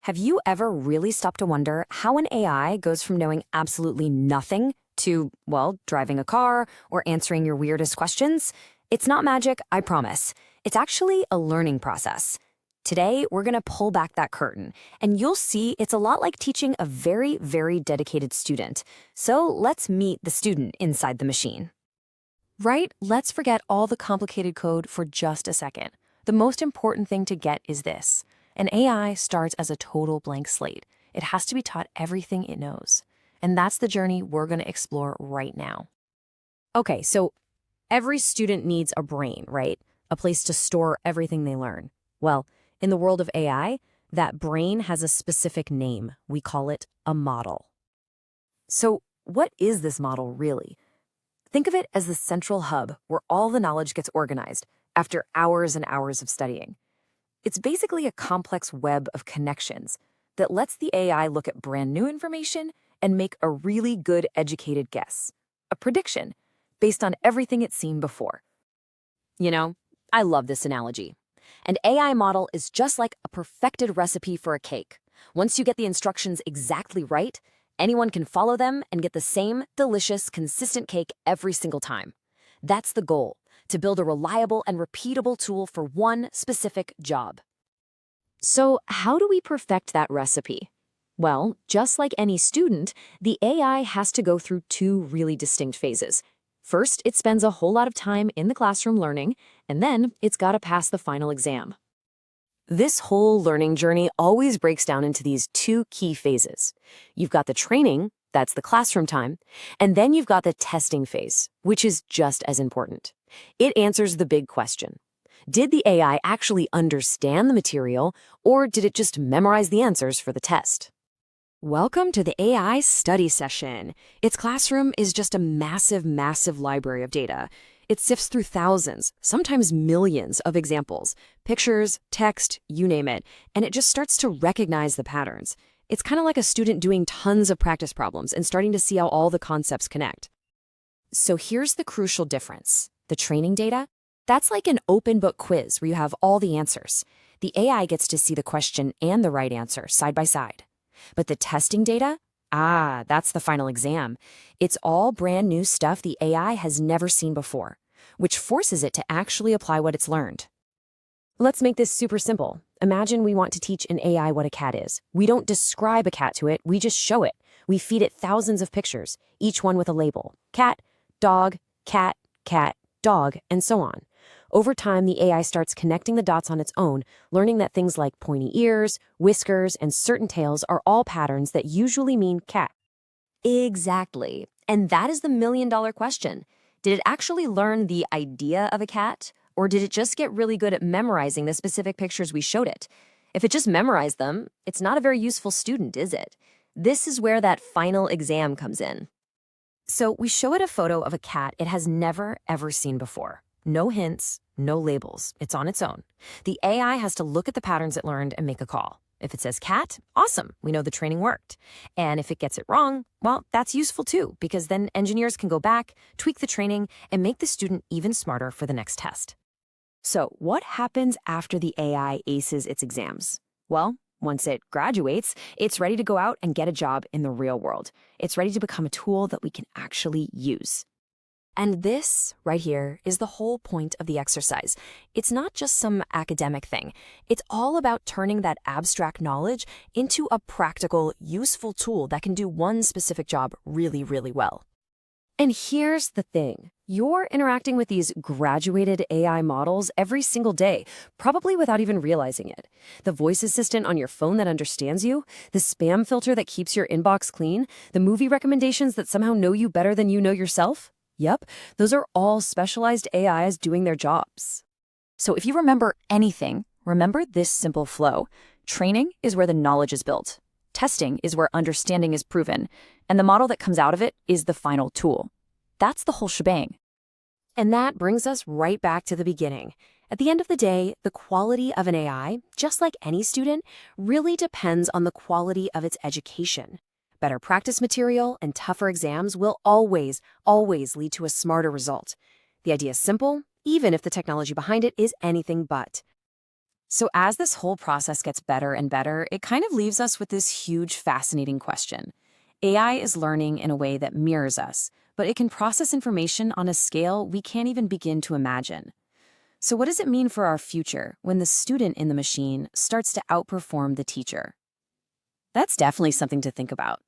Have you ever really stopped to wonder how an AI goes from knowing absolutely nothing to, well, driving a car or answering your weirdest questions? It's not magic, I promise. It's actually a learning process. Today, we're going to pull back that curtain, and you'll see it's a lot like teaching a very, very dedicated student. So let's meet the student inside the machine. Right? Let's forget all the complicated code for just a second. The most important thing to get is this. An AI starts as a total blank slate. It has to be taught everything it knows. And that's the journey we're going to explore right now. Okay, so every student needs a brain, right? A place to store everything they learn. Well, in the world of AI, that brain has a specific name. We call it a model. So what is this model really? Think of it as the central hub where all the knowledge gets organized after hours and hours of studying. It's basically a complex web of connections that lets the AI look at brand new information and make a really good educated guess, a prediction, based on everything it's seen before. You know, I love this analogy. An AI model is just like a perfected recipe for a cake. Once you get the instructions exactly right, anyone can follow them and get the same delicious, consistent cake every single time. That's the goal, to build a reliable and repeatable tool for one specific job. So how do we perfect that recipe? Well, just like any student, the AI has to go through two really distinct phases. First, it spends a whole lot of time in the classroom learning, and then it's got to pass the final exam. This whole learning journey always breaks down into these two key phases. You've got the training, that's the classroom time, and then you've got the testing phase, which is just as important. It answers the big question. Did the AI actually understand the material, or did it just memorize the answers for the test? Welcome to the AI study session. Its classroom is just a massive, massive library of data. It sifts through thousands, sometimes millions of examples, pictures, text, you name it, and it just starts to recognize the patterns. It's kind of like a student doing tons of practice problems and starting to see how all the concepts connect. So here's the crucial difference. The training data, that's like an open book quiz where you have all the answers. The AI gets to see the question and the right answer side by side. But the testing data, that's the final exam. It's all brand new stuff the AI has never seen before, which forces it to actually apply what it's learned. Let's make this super simple. Imagine we want to teach an AI what a cat is. We don't describe a cat to it, we just show it. We feed it thousands of pictures, each one with a label. Cat, dog, cat, cat, dog, and so on. Over time, the AI starts connecting the dots on its own, learning that things like pointy ears, whiskers, and certain tails are all patterns that usually mean cat. Exactly. And that is the million-dollar question. Did it actually learn the idea of a cat, or did it just get really good at memorizing the specific pictures we showed it? If it just memorized them, it's not a very useful student, is it? This is where that final exam comes in. So we show it a photo of a cat it has never, ever seen before. No hints, no labels. It's on its own. The AI has to look at the patterns it learned and make a call. If it says cat, awesome, we know the training worked. And if it gets it wrong, well, that's useful too, because then engineers can go back, tweak the training, and make the student even smarter for the next test. So what happens after the AI aces its exams? Well, once it graduates, it's ready to go out and get a job in the real world. It's ready to become a tool that we can actually use. And this, right here, is the whole point of the exercise. It's not just some academic thing. It's all about turning that abstract knowledge into a practical, useful tool that can do one specific job really, really well. And here's the thing. You're interacting with these graduated AI models every single day, probably without even realizing it. The voice assistant on your phone that understands you, the spam filter that keeps your inbox clean, the movie recommendations that somehow know you better than you know yourself. Yep, those are all specialized AIs doing their jobs. So if you remember anything, remember this simple flow. Training is where the knowledge is built. Testing is where understanding is proven. And the model that comes out of it is the final tool. That's the whole shebang. And that brings us right back to the beginning. At the end of the day, the quality of an AI, just like any student, really depends on the quality of its education. Better practice material and tougher exams will always, always lead to a smarter result. The idea is simple, even if the technology behind it is anything but. So as this whole process gets better and better, it kind of leaves us with this huge, fascinating question. AI is learning in a way that mirrors us, but it can process information on a scale we can't even begin to imagine. So what does it mean for our future when the student in the machine starts to outperform the teacher? That's definitely something to think about.